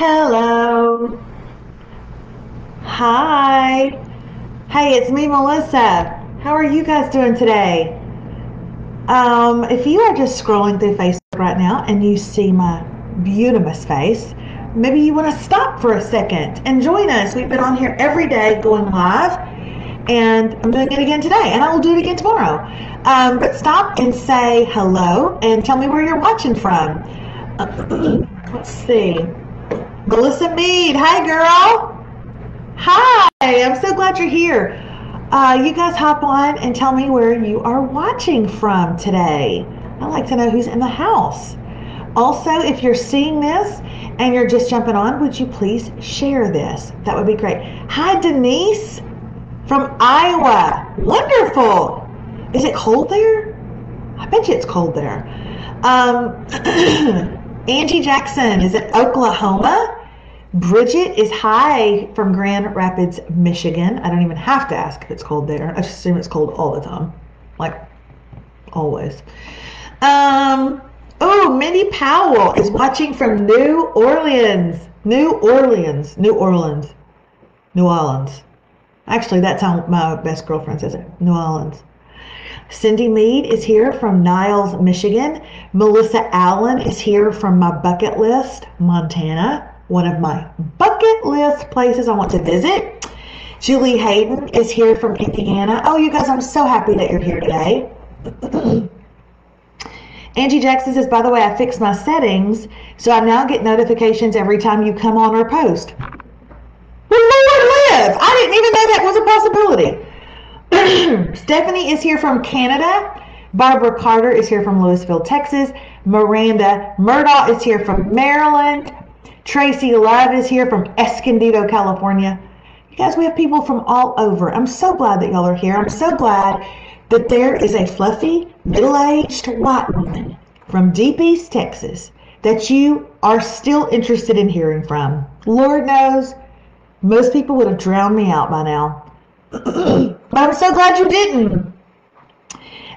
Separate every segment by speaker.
Speaker 1: Hello. Hi. Hey, it's me, Melissa. How are you guys doing today? If you are just scrolling through Facebook right now and you see my beautiful face, maybe you want to stop for a second and join us. We've been on here every day going live, and I'm doing it again today, and I will do it again tomorrow. But stop and say hello and tell me where you're watching from. Let's see. Melissa Mead. Hi, girl. Hi, I'm so glad you're here. You guys hop on and tell me where you are watching from today. I'd like to know who's in the house. Also, if you're seeing this and you're just jumping on, would you please share this? That would be great. Hi, Denise from Iowa. Wonderful. Is it cold there? I bet you it's cold there. Angie Jackson is in Oklahoma. Bridget is hi from Grand Rapids, Michigan. I don't even have to ask if it's cold there. I just assume it's cold all the time. Like, always. Minnie Powell is watching from New Orleans. New Orleans. Actually, that's how my best girlfriend says it. New Orleans. Cindy Mead is here from Niles, Michigan. Melissa Allen is here from my bucket list, Montana. One of my bucket list places I want to visit. Julie Hayden is here from Indiana. Oh, you guys, I'm so happy that you're here today. Angie Jackson says, by the way, I fixed my settings, so I now get notifications every time you come on or post. Well, Lord live! I didn't even know that was a possibility. Stephanie is here from Canada. Barbara Carter is here from Louisville, Texas. Miranda Murdaugh is here from Maryland. Tracy Love is here from Escondido, California. You guys, we have people from all over. I'm so glad that y'all are here. I'm so glad that there is a fluffy, middle-aged white woman from Deep East Texas that you are still interested in hearing from. Lord knows, most people would have drowned me out by now. But I'm so glad you didn't.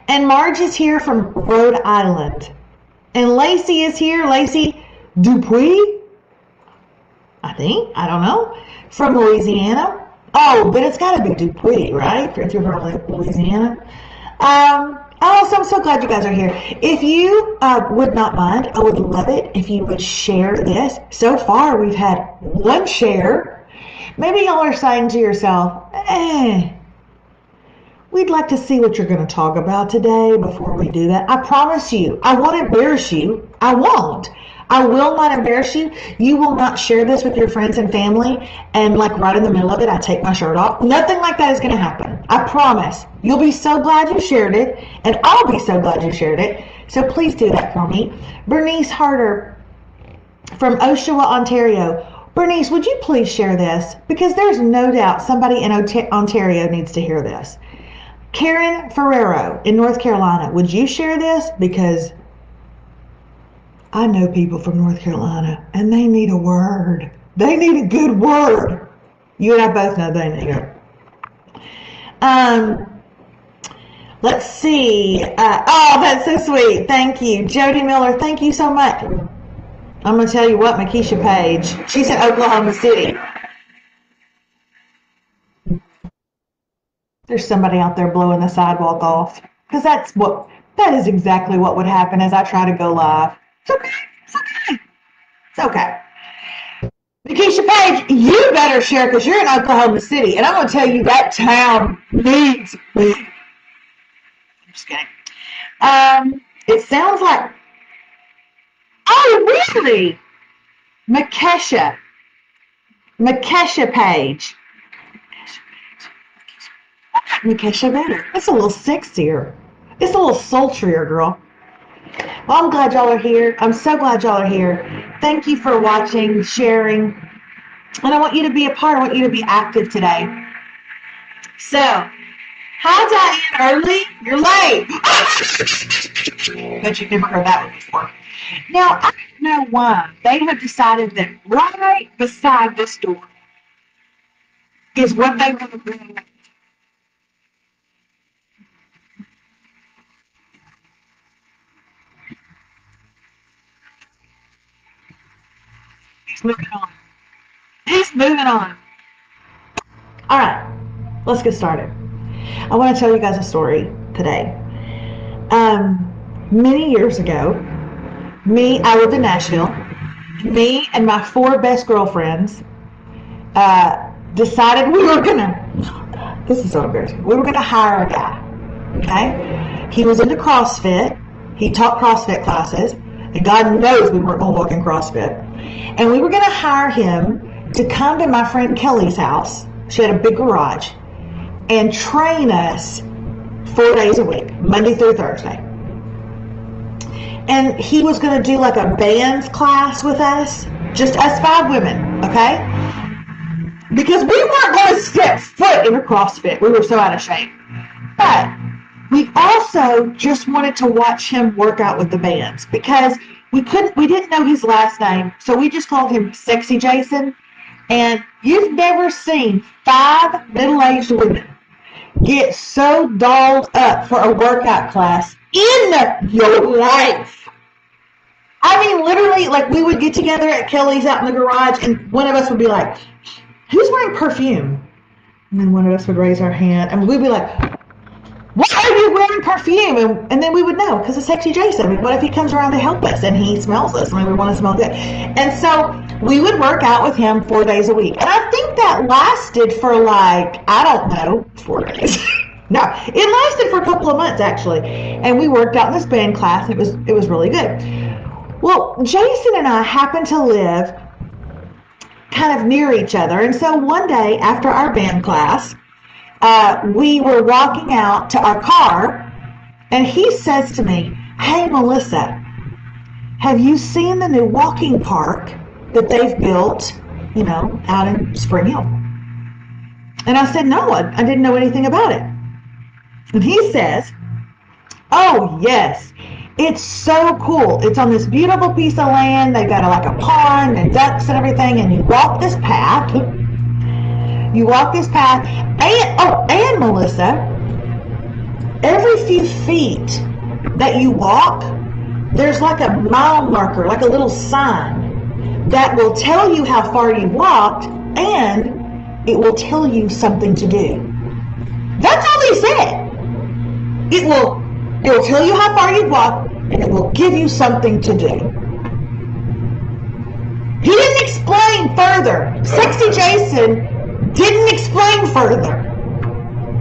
Speaker 1: And Marge is here from Rhode Island. And Lacey is here. Lacey Dupuis, I think. I don't know. From Louisiana. Oh, but it's got to be Dupuis, right? If you're from Louisiana. So I'm so glad you guys are here. If you would not mind, I would love it if you would share this. So far, we've had one share. Maybe y'all are saying to yourself, we'd like to see what you're going to talk about today before we do that. I promise you, I won't embarrass you. I won't. I will not embarrass you. You will not share this with your friends and family and like right in the middle of it, I take my shirt off. Nothing like that is going to happen. I promise. You'll be so glad you shared it, and I'll be so glad you shared it. So please do that for me. Bernice Harder from Oshawa, Ontario. Bernice, would you please share this? Because there's no doubt somebody in Ontario needs to hear this. Karen Ferrero in North Carolina, would you share this? Because I know people from North Carolina, and they need a word. They need a good word. You and I both know they need it. Let's see. That's so sweet. Thank you. Jody Miller, thank you so much. I'm going to tell you what, Makisha Page. She's in Oklahoma City. There's somebody out there blowing the sidewalk off. Because that is exactly what would happen as I try to go live. It's okay. It's okay. It's okay. Makisha Page, you better share because you're in Oklahoma City. And I'm going to tell you that town needs me. I'm just kidding. It sounds like, oh, really? Makesha Page. Makesha better. It's a little sexier. It's a little sultrier, girl. Well, I'm glad y'all are here. I'm so glad y'all are here. Thank you for watching, sharing. And I want you to be a part. I want you to be active today. So, hi, Diane Early. You're late. Bet you've never heard that one before. Now, I don't know why they have decided that right beside this door is what they want to bring. He's moving on. Anyways, moving on. All right, let's get started. I want to tell you guys a story today. Many years ago, I lived in Nashville. Me and my 4 best girlfriends decided we were gonna, this is so embarrassing, we were gonna hire a guy, okay? He was into CrossFit. He taught CrossFit classes, and God knows we weren't gonna walk in CrossFit. And we were gonna hire him to come to my friend Kelly's house. She had a big garage, and train us 4 days a week, Monday through Thursday. And he was going to do like a bands class with us, just us 5 women, okay? Because we weren't going to step foot in a CrossFit. We were so out of shape. But we also just wanted to watch him work out with the bands because we didn't know his last name, so we just called him Sexy Jason. And you've never seen 5 middle-aged women get so dolled up for a workout class in your life. I mean, literally, like, we would get together at Kelly's out in the garage, and one of us would be like, who's wearing perfume? And then one of us would raise our hand, and we'd be like, why are you wearing perfume? And then we would know, because it's Sexy Jason. I mean, what if he comes around to help us, and he smells us? I mean, we want to smell good. And so we would work out with him 4 days a week. And I think that lasted for, like, I don't know, 4 days. No, it lasted for a couple of months, actually. And we worked out in this band class, and it was really good. Well, Jason and I happened to live kind of near each other. And so one day after our band class, we were walking out to our car, and he says to me, hey, Melissa, have you seen the new walking park that they've built, out in Spring Hill? And I said, no, I didn't know anything about it. And he says, oh, yes, it's so cool. It's on this beautiful piece of land. They've got like a pond and ducks and everything, and you walk this path. And Melissa, every few feet that you walk, there's like a mile marker, like a little sign that will tell you how far you walked, and it will tell you something to do. That's all he said. It will tell you how far you've walked, and it will give you something to do. He didn't explain further. Sexy Jason didn't explain further.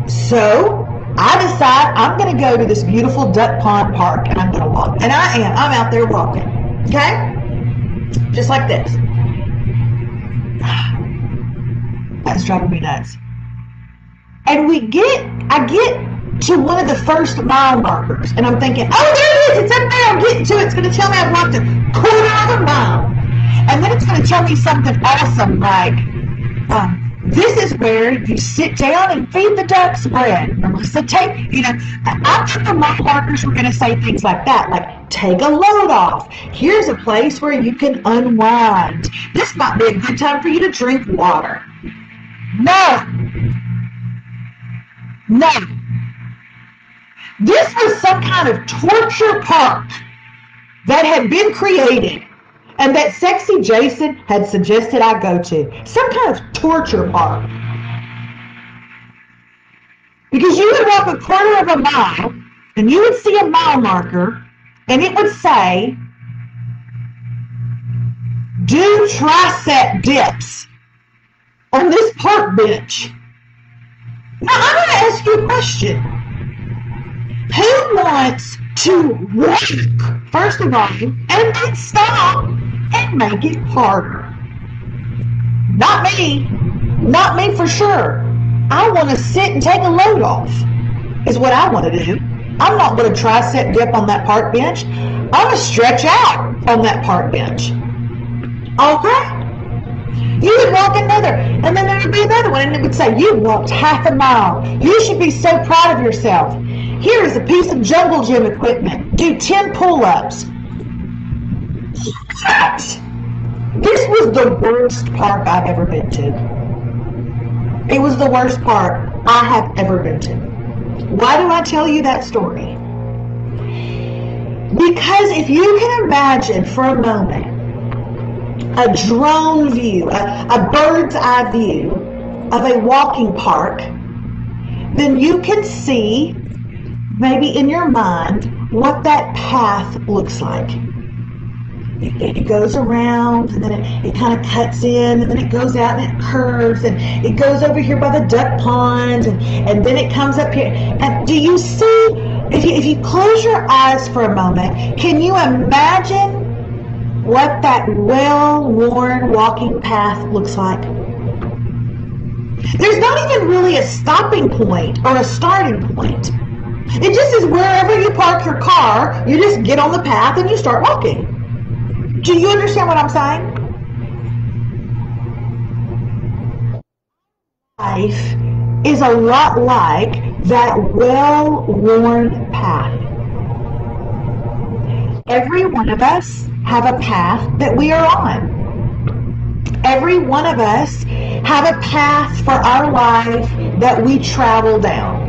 Speaker 1: So I decide I'm going to go to this beautiful duck pond park, and I'm going to walk. And I am. I'm out there walking. Okay? Just like this. That's driving me nuts. And I get to one of the first mile markers, and I'm thinking, oh, there it is, it's up there, I'm getting to it, it's going to tell me I've walked a quarter of a mile, and then it's going to tell me something awesome, like, this is where you sit down and feed the ducks bread. Melissa, I thought the mile markers were going to say things like that, like, take a load off, here's a place where you can unwind, this might be a good time for you to drink water. No. This was some kind of torture park that had been created and that Sexy Jason had suggested I go to. Some kind of torture park. Because you would walk a quarter of a mile and you would see a mile marker and it would say, do tricep dips on this park bench. Now I'm going to ask you a question. Who wants to walk, first of all, and then stop and make it harder? Not me. Not me for sure. I want to sit and take a load off, is what I want to do. I'm not going to tricep dip on that park bench. I'm going to stretch out on that park bench. Okay? You would walk another, and then there would be another one, and it would say, you walked half a mile. You should be so proud of yourself. Here is a piece of jungle gym equipment. Do 10 pull-ups. What? This was the worst park I've ever been to. It was the worst park I have ever been to. Why do I tell you that story? Because if you can imagine for a moment a drone view, a bird's eye view of a walking park, then you can see, maybe in your mind, what that path looks like. It goes around, and then it kind of cuts in, and then it goes out and it curves, and it goes over here by the duck pond, and then it comes up here. And do you see, if you close your eyes for a moment, can you imagine what that well-worn walking path looks like? There's not even really a stopping point or a starting point. It just is wherever you park your car, you just get on the path and you start walking. Do you understand what I'm saying? Life is a lot like that well-worn path. Every one of us have a path that we are on. Every one of us have a path for our life that we travel down.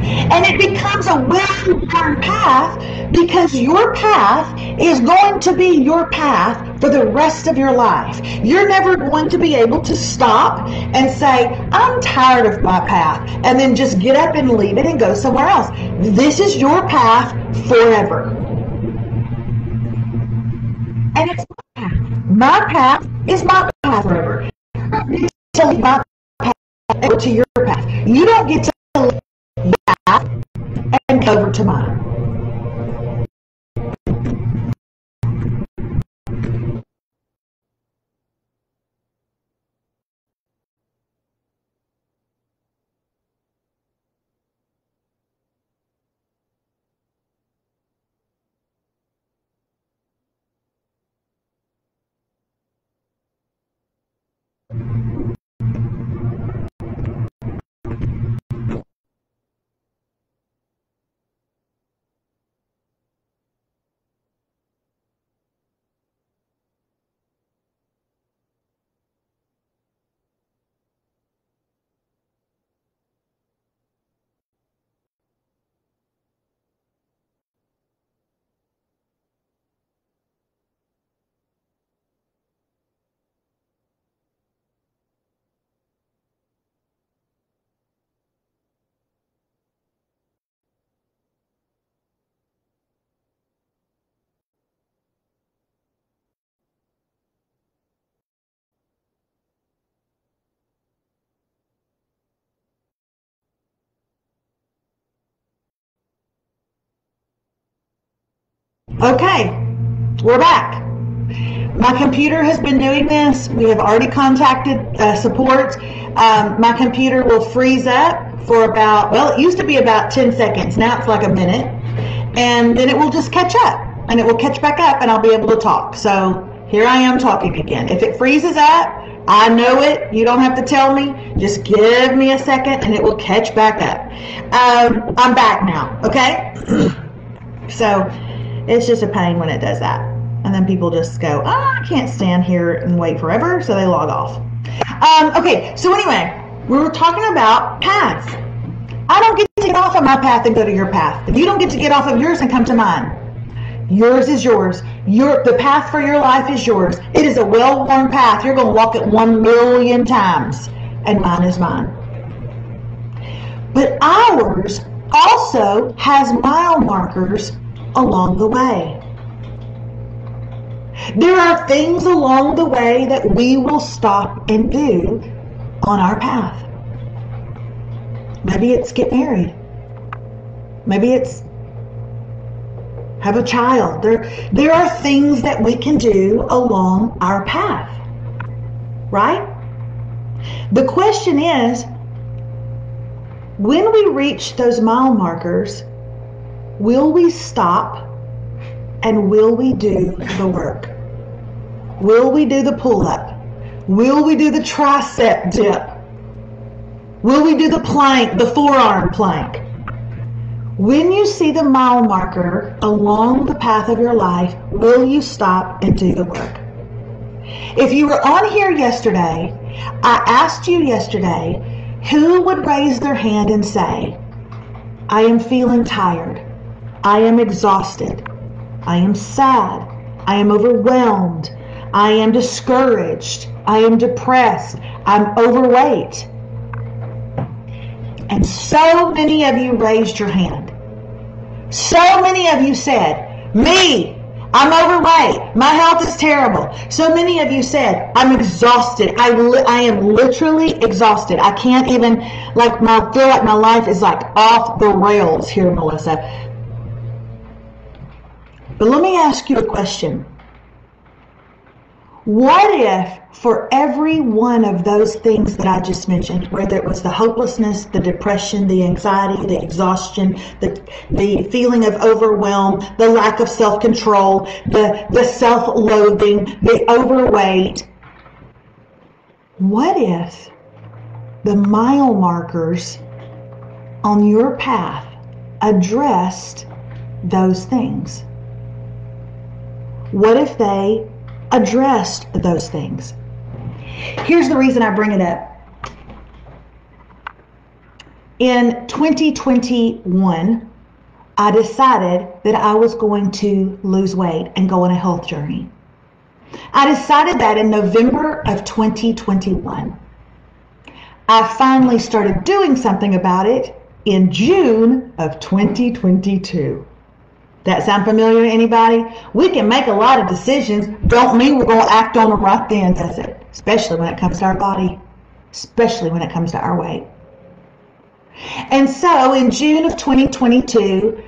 Speaker 1: And it becomes a well-worn path because your path is going to be your path for the rest of your life. You're never going to be able to stop and say, I'm tired of my path, and then just get up and leave it and go somewhere else. This is your path forever. And it's my path. My path is my path forever. You don't get to leave my path over to your path. You don't get to leave your path and go over to mine. Okay, we're back. My computer has been doing this. We have already contacted support. My computer will freeze up for about, well, it used to be about 10 seconds. Now it's like a minute. And then it will just catch up. And it will catch back up and I'll be able to talk. So here I am talking again. If it freezes up, I know it. You don't have to tell me. Just give me a second and it will catch back up. I'm back now, okay? So it's just a pain when it does that. And then people just go, oh, I can't stand here and wait forever, so they log off. Okay, so anyway, we were talking about paths. I don't get to get off of my path and go to your path. You don't get to get off of yours and come to mine. Yours is yours. The path for your life is yours. It is a well-worn path. You're going to walk it 1,000,000 times, and mine is mine. But ours also has mile markers along the way. There are things along the way that we will stop and do on our path. Maybe it's get married. Maybe it's have a child. There are things that we can do along our path, right? The question is, when we reach those mile markers, will we stop and will we do the work? Will we do the pull-up? Will we do the tricep dip? Will we do the plank, the forearm plank? When you see the mile marker along the path of your life, will you stop and do the work? If you were on here yesterday, I asked you yesterday, who would raise their hand and say, I am feeling tired. I am exhausted. I am sad. I am overwhelmed. I am discouraged. I am depressed. I'm overweight. And so many of you raised your hand. So many of you said, me, I'm overweight. My health is terrible. So many of you said, I'm exhausted. I am literally exhausted. I can't even, feel like my life is like off the rails here, Melissa. But let me ask you a question. What if for every one of those things that I just mentioned, whether it was the hopelessness, the depression, the anxiety, the exhaustion, the feeling of overwhelm, the lack of self-control, the self-loathing, the overweight, what if the mile markers on your path addressed those things? What if they addressed those things? Here's the reason I bring it up. In 2021, I decided that I was going to lose weight and go on a health journey. I decided that in November of 2021. I finally started doing something about it in June of 2022. That sound familiar to anybody? We can make a lot of decisions. Don't mean we're going to act on them right then, does it? Especially when it comes to our body. Especially when it comes to our weight. And so in June of 2022,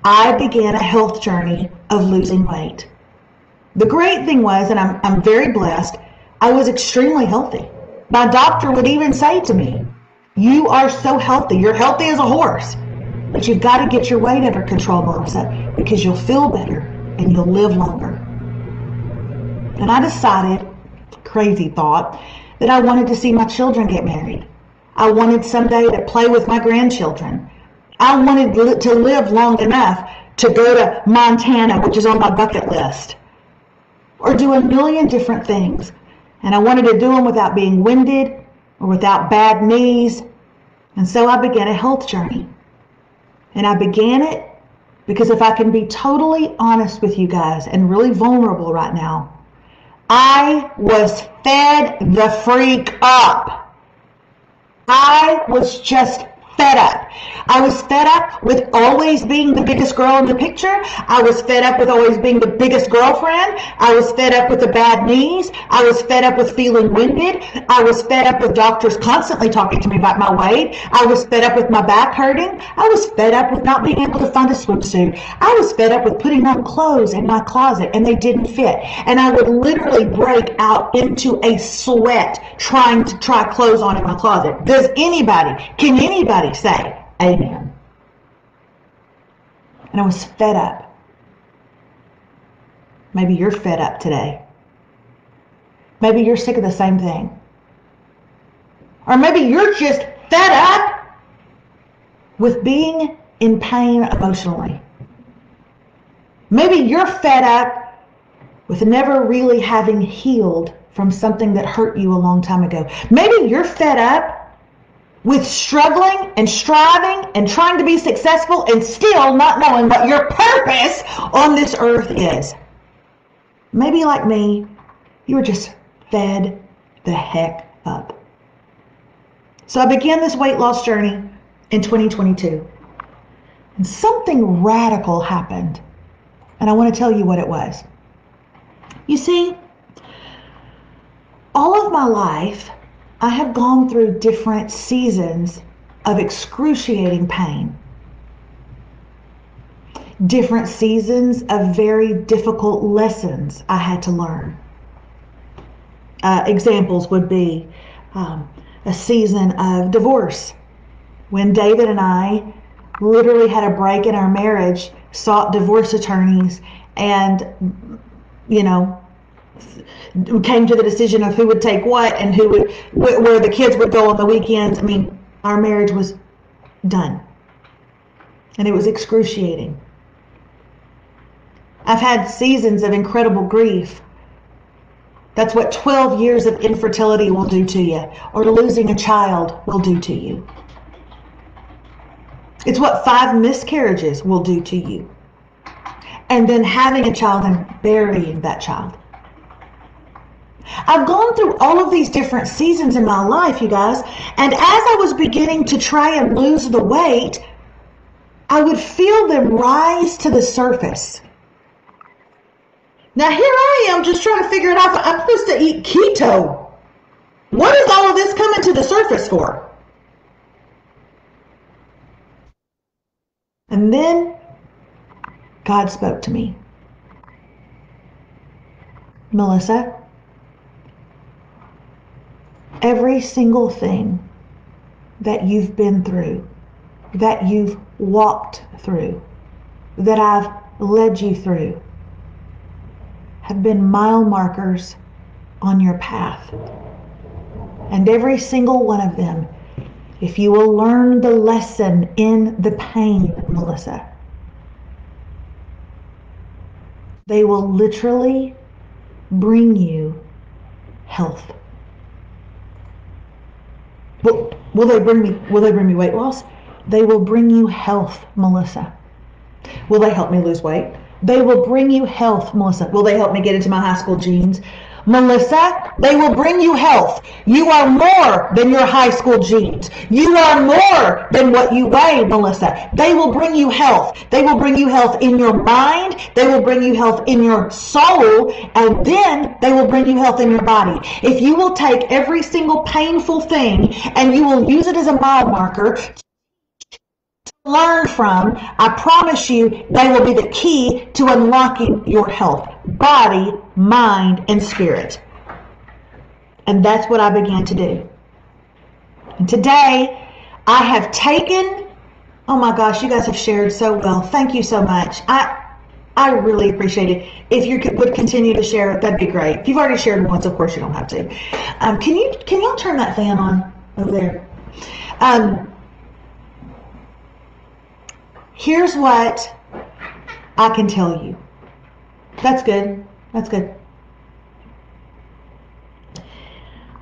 Speaker 1: I began a health journey of losing weight. The great thing was, and I'm very blessed, I was extremely healthy. My doctor would even say to me, you are so healthy. You're healthy as a horse. But you've got to get your weight under control, Melissa, because you'll feel better and you'll live longer. And I decided, crazy thought, that I wanted to see my children get married. I wanted someday to play with my grandchildren. I wanted to live long enough to go to Montana, which is on my bucket list, or do a million different things. And I wanted to do them without being winded or without bad knees. And so I began a health journey. And I began it because if I can be totally honest with you guys and really vulnerable right now, I was fed the freak up. I was just fed up. I was fed up with always being the biggest girl in the picture. I was fed up with always being the biggest girlfriend. I was fed up with the bad knees. I was fed up with feeling winded. I was fed up with doctors constantly talking to me about my weight. I was fed up with my back hurting. I was fed up with not being able to find a swimsuit. I was fed up with putting on clothes in my closet and they didn't fit. And I would literally break out into a sweat trying to try clothes on in my closet. Can anybody say amen? And I was fed up. Maybe you're fed up today. Maybe you're sick of the same thing. Or maybe you're just fed up with being in pain emotionally. Maybe you're fed up with never really having healed from something that hurt you a long time ago. Maybe you're fed up with struggling and striving and trying to be successful and still not knowing what your purpose on this earth is. Maybe like me, you were just fed the heck up. So I began this weight loss journey in 2022. And something radical happened. And I want to tell you what it was. You see, all of my life, I have gone through different seasons of excruciating pain. Different seasons of very difficult lessons I had to learn. Examples would be a season of divorce, when David and I literally had a break in our marriage, sought divorce attorneys, and, we came to the decision of who would take what and where the kids would go on the weekends. I mean, our marriage was done. And it was excruciating. I've had seasons of incredible grief. That's what 12 years of infertility will do to you, or losing a child will do to you. It's what 5 miscarriages will do to you. and then having a child and burying that child. I've gone through all of these different seasons in my life, you guys, and as I was beginning to try and lose the weight, I would feel them rise to the surface. Now here I am just trying to figure it out. I'm supposed to eat keto. What is all of this coming to the surface for? And then God spoke to me. Melissa, every single thing that you've been through, that you've walked through, that I've led you through, have been mile markers on your path. And every single one of them, if you will learn the lesson in the pain, Melissa, they will literally bring you health. Will they bring me weight loss? They will bring you health, Melissa. Will they help me lose weight? They will bring you health, Melissa. Will they help me get into my high school jeans? Melissa, they will bring you health. You are more than your high school jeans. You are more than what you weigh, Melissa. They will bring you health. They will bring you health in your mind. They will bring you health in your soul. And then they will bring you health in your body. If you will take every single painful thing and you will use it as a mile marker to learn from, I promise you, they will be the key to unlocking your health, body, mind, and spirit. And that's what I began to do. And today, I have taken, oh my gosh, you guys have shared so well. Thank you so much. I really appreciate it. If you would continue to share, that'd be great. If you've already shared once, of course you don't have to. Can y'all turn that fan on over there? Here's what I can tell you. That's good. That's good.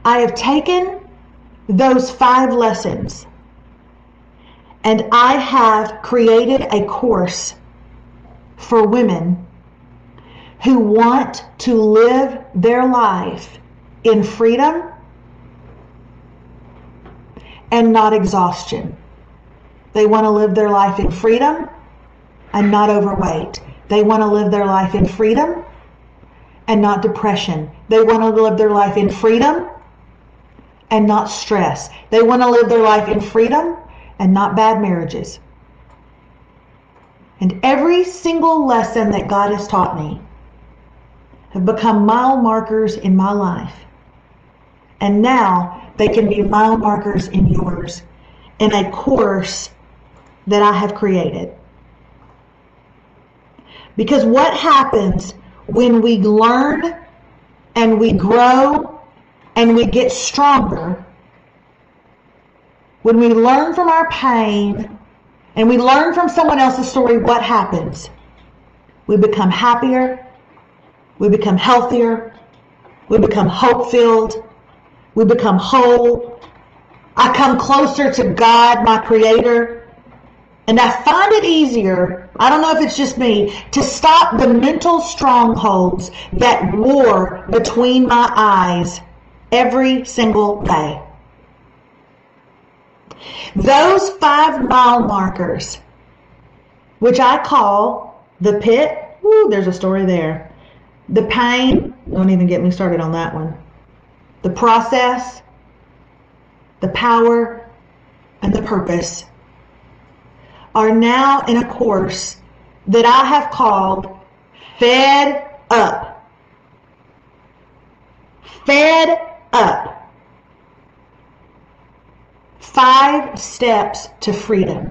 Speaker 1: I have taken those 5 lessons and I have created a course for women who want to live their life in freedom and not exhaustion. They want to live their life in freedom and not overweight. They want to live their life in freedom and not depression. They want to live their life in freedom and not stress. They want to live their life in freedom and not bad marriages. And every single lesson that God has taught me have become mile markers in my life. And now they can be mile markers in yours in a course that I have created. Because what happens when we learn and we grow and we get stronger, when we learn from our pain and we learn from someone else's story, what happens? We become happier, we become healthier, we become hope-filled, we become whole. I come closer to God, my Creator. And I find it easier, I don't know if it's just me, to stop the mental strongholds that war between my eyes every single day. Those 5 mile markers, which I call the pit, there's a story there. The pain, don't even get me started on that one. The process, the power, and the purpose are now in a course that I have called Fed Up. Fed Up. 5 steps to freedom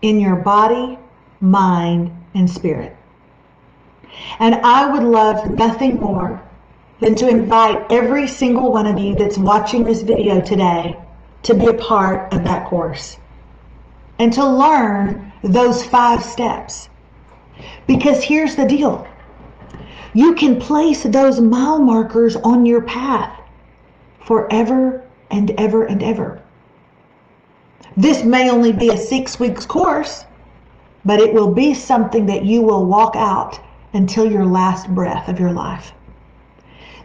Speaker 1: in your body, mind, and spirit. And I would love nothing more than to invite every single one of you that's watching this video today to be a part of that course and to learn those 5 steps. Because here's the deal. You can place those mile markers on your path forever and ever and ever. This may only be a 6 weeks course, but it will be something that you will walk out until your last breath of your life.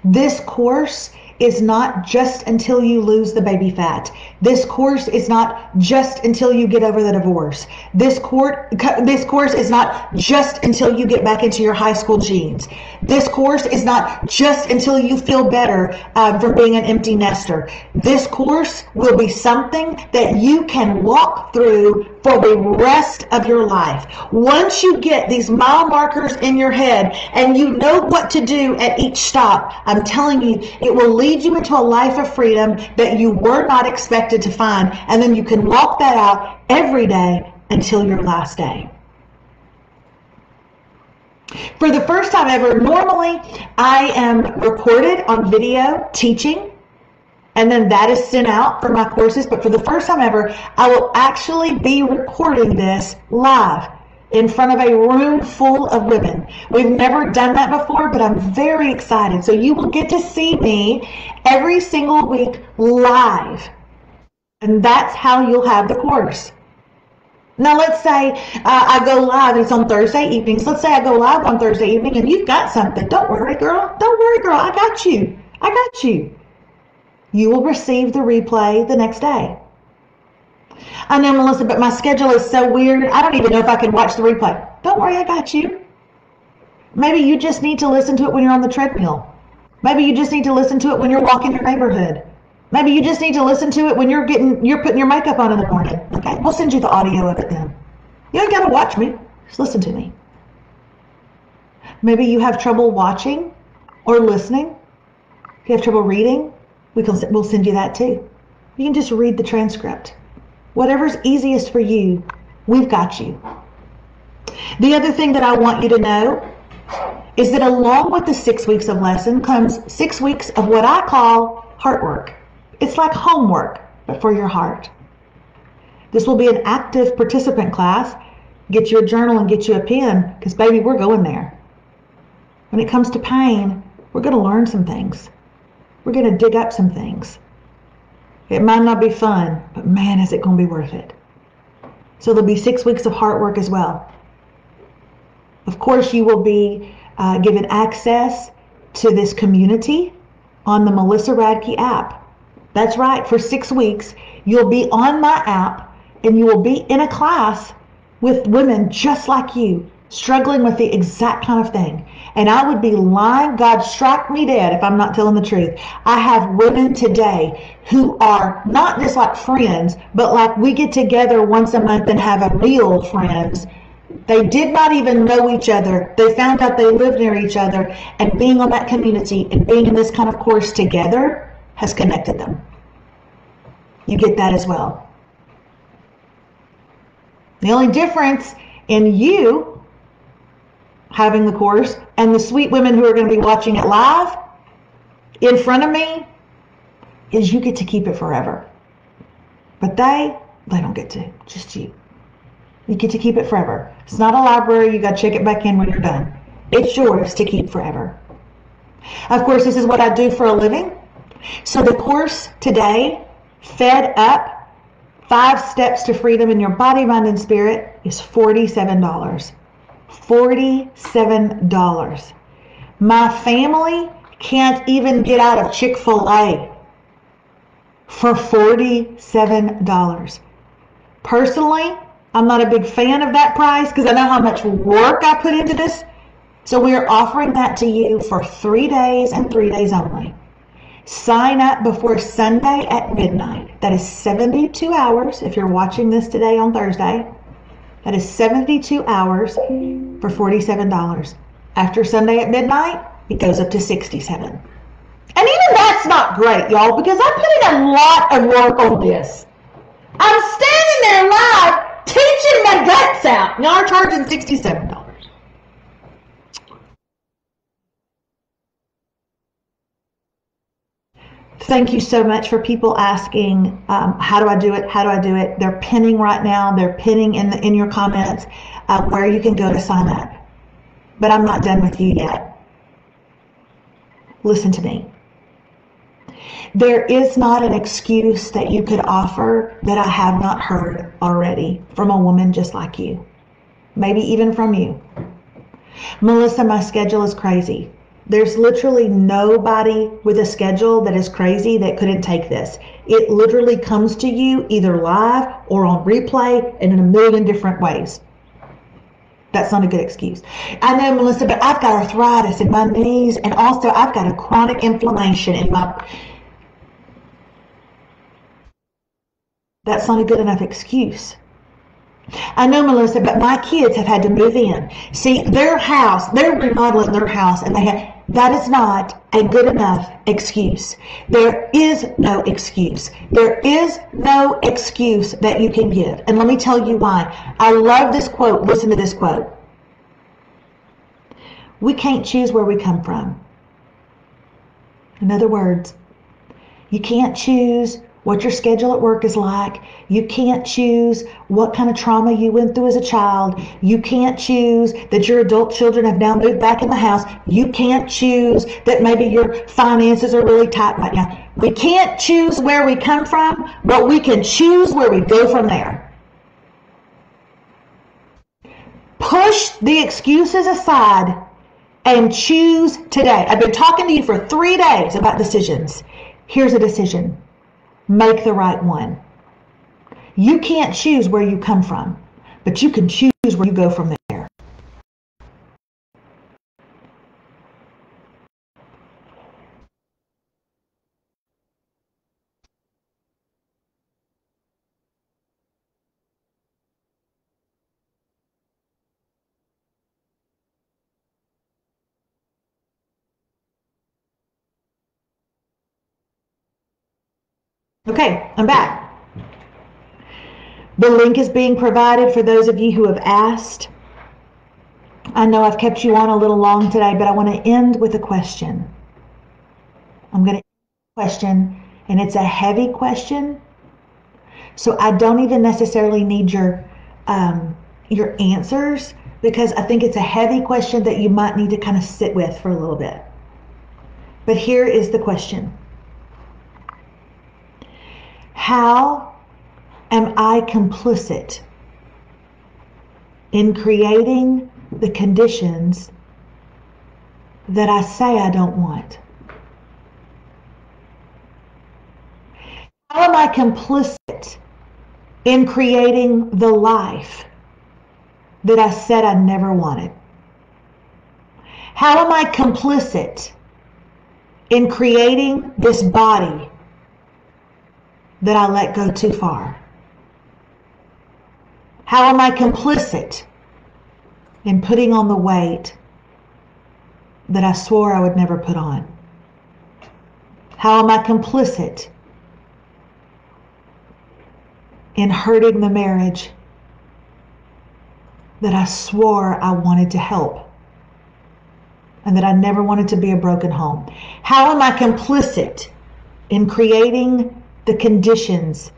Speaker 1: This course is not just until you lose the baby fat. This course is not just until you get over the divorce. This course is not just until you get back into your high school jeans. This course is not just until you feel better from being an empty nester. This course will be something that you can walk through for the rest of your life. Once you get these mile markers in your head and you know what to do at each stop, I'm telling you, it will lead you into a life of freedom that you were not expected to find. And then you can walk that out every day until your last day. For the first time ever, normally I am recorded on video teaching, and then that is sent out for my courses. But for the first time ever, I will actually be recording this live in front of a room full of women. We've never done that before, but I'm very excited. So you will get to see me every single week live. And that's how you'll have the course. Now let's say I go live, it's on Thursday evenings. Let's say I go live on Thursday evening and you've got something. Don't worry, girl. Don't worry, girl. I got you. I got you. You will receive the replay the next day. I know, Melissa, but my schedule is so weird. I don't even know if I can watch the replay. Don't worry, I got you. Maybe you just need to listen to it when you're on the treadmill. Maybe you just need to listen to it when you're walking your neighborhood. Maybe you just need to listen to it when you're putting your makeup on in the morning. Okay, we'll send you the audio of it then. You ain't got to watch me. Just listen to me. Maybe you have trouble watching or listening. If you have trouble reading, we'll send you that too. You can just read the transcript. Whatever's easiest for you, we've got you. The other thing that I want you to know is that along with the 6 weeks of lesson comes 6 weeks of what I call heart work. It's like homework, but for your heart. This will be an active participant class. Get you a journal and get you a pen, because baby, we're going there. When it comes to pain, we're going to learn some things. We're going to dig up some things. It might not be fun, but man, is it going to be worth it. So there'll be 6 weeks of heart work as well. Of course, you will be given access to this community on the Melissa Radke app. That's right, for 6 weeks, you'll be on my app and you will be in a class with women just like you, struggling with the exact kind of thing. And I would be lying, God strike me dead if I'm not telling the truth. I have women today who are not just like friends, but like we get together once a month and have a real friends. They did not even know each other. They found out they lived near each other, and being on that community and being in this kind of course together has connected them. You get that as well. The only difference in you having the course and the sweet women who are going to be watching it live in front of me is you get to keep it forever. But they don't get to, just you. You get to keep it forever. It's not a library. You got to check it back in when you're done. It's yours to keep forever. Of course, this is what I do for a living. So the course today, Fed Up, 5 Steps to Freedom in Your Body, Mind, and Spirit, is $47. $47. My family can't even get out of Chick-fil-A for $47. Personally, I'm not a big fan of that price because I know how much work I put into this. So we are offering that to you for 3 days and 3 days only. Sign up before Sunday at midnight. That is 72 hours if you're watching this today on Thursday. That is 72 hours for $47. After Sunday at midnight, it goes up to $67. And even that's not great, y'all, because I put in a lot of work on this. I'm standing there live teaching my guts out. Y'all are charging $67. Thank you so much for people asking, how do I do it? How do I do it? They're pinning right now. They're pinning in your comments where you can go to sign up. But I'm not done with you yet. Listen to me. There is not an excuse that you could offer that I have not heard already from a woman just like you. maybe even from you. Melissa, my schedule is crazy. There's literally nobody with a schedule that is crazy that couldn't take this. It literally comes to you either live or on replay and in a million different ways. That's not a good excuse. I know, Melissa, but I've got arthritis in my knees, and also I've got a chronic inflammation in my... That's not a good enough excuse. I know, Melissa, but my kids have had to move in. See, their house, they're remodeling their house, and that is not a good enough excuse. There is no excuse. There is no excuse that you can give. And let me tell you why. I love this quote. Listen to this quote. We can't choose where we come from. In other words, you can't choose what your schedule at work is like. You can't choose what kind of trauma you went through as a child. You can't choose that your adult children have now moved back in the house. You can't choose that maybe your finances are really tight right now. We can't choose where we come from, but we can choose where we go from there. Push the excuses aside and choose today. I've been talking to you for 3 days about decisions. Here's a decision. Make the right one. You can't choose where you come from, but you can choose where you go from there. Okay, I'm back. The link is being provided for those of you who have asked. I know I've kept you on a little long today, but I want to end with a question. I'm going to end with a question, and it's a heavy question, so I don't even necessarily need your answers, because I think it's a heavy question that you might need to kind of sit with for a little bit. But here is the question. How am I complicit in creating the conditions that I say I don't want? How am I complicit in creating the life that I said I never wanted? How am I complicit in creating this body that I let go too far? How am I complicit in putting on the weight that I swore I would never put on? How am I complicit in hurting the marriage that I swore I wanted to help and that I never wanted to be a broken home? How am I complicit in creating the conditions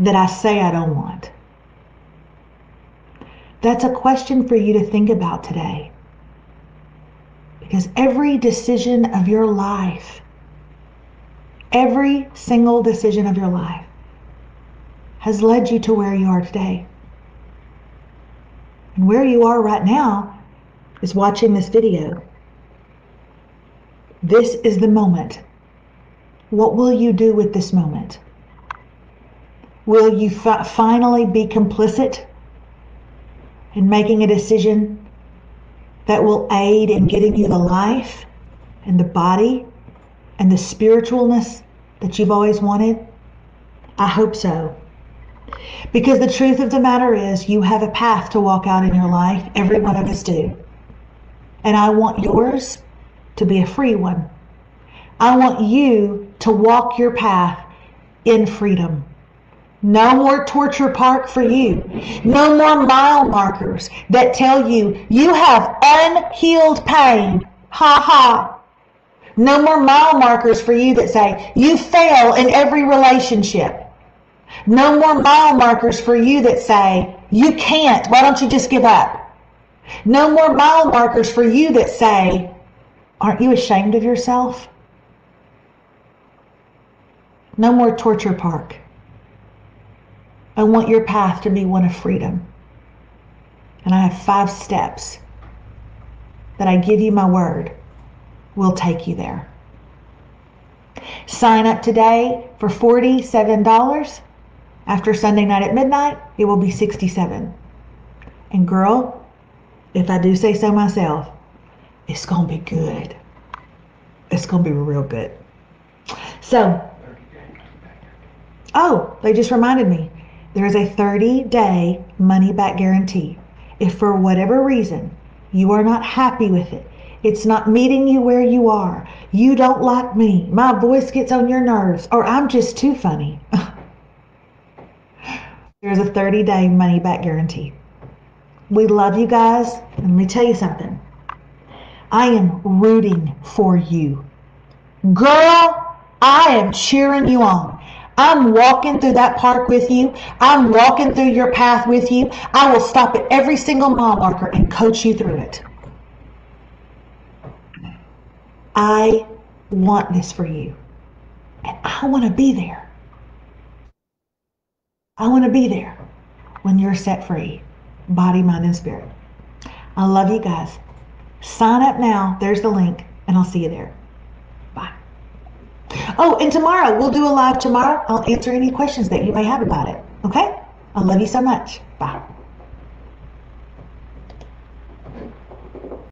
Speaker 1: that I say I don't want? That's a question for you to think about today. Because every decision of your life, every single decision of your life has led you to where you are today. And where you are right now is watching this video. This is the moment. What will you do with this moment? Will you finally be complicit in making a decision that will aid in getting you the life and the body and the spiritualness that you've always wanted? I hope so. Because the truth of the matter is, you have a path to walk out in your life. Every one of us do. And I want yours to be a free one. I want you to walk your path in freedom. No more torture park for you. No more mile markers that tell you you have unhealed pain. Ha ha. No more mile markers for you that say you fail in every relationship. No more mile markers for you that say you can't. Why don't you just give up? No more mile markers for you that say, aren't you ashamed of yourself? No more torture park. I want your path to be one of freedom. And I have 5 steps that I give you my word will take you there. Sign up today for $47. After Sunday night at midnight, it will be $67. And girl, if I do say so myself, it's going to be good. It's going to be real good. So, oh, they just reminded me. There is a 30-day money-back guarantee. If for whatever reason you are not happy with it, it's not meeting you where you are, you don't like me, my voice gets on your nerves, or I'm just too funny, there's a 30-day money-back guarantee. We love you guys. And let me tell you something. I am rooting for you. Girl, I am cheering you on. I'm walking through that park with you. I'm walking through your path with you. I will stop at every single mile marker and coach you through it. I want this for you. And I want to be there. I want to be there when you're set free, body, mind, and spirit. I love you guys. Sign up now. There's the link, and I'll see you there. Bye. Oh, and tomorrow, we'll do a live tomorrow. I'll answer any questions that you may have about it. Okay? I love you so much. Bye.